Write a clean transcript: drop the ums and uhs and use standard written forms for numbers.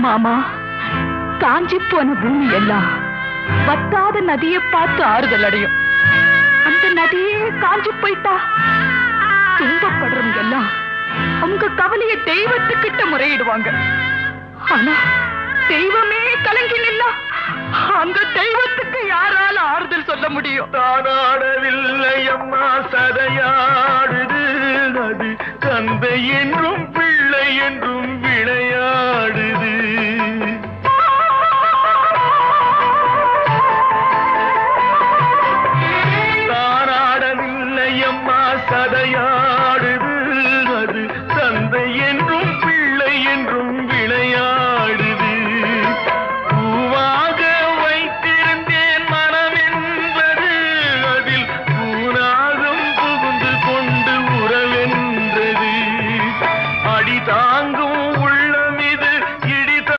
மாமா, காஞ்சி போன பூமி எல்லாம் வத்தாத நதியை பார்த்து ஆறுதல் அடையும். அந்த நதியே காஞ்சி போயிட்டா துன்பப்படுறவங்க எல்லாம் அவங்க கவலைய தெய்வத்துக்கிட்ட முறையிடுவாங்க. ஆனா தெய்வமே கலங்கி நின்னா அந்த தெய்வத்துக்கு யாரால ஆறுதல் சொல்ல முடியும்? தானாடவில்லை அம்மா, சதையாடுது நதி, தந்தை என்றும் பிள்ளை என்றும் விளையாடுது.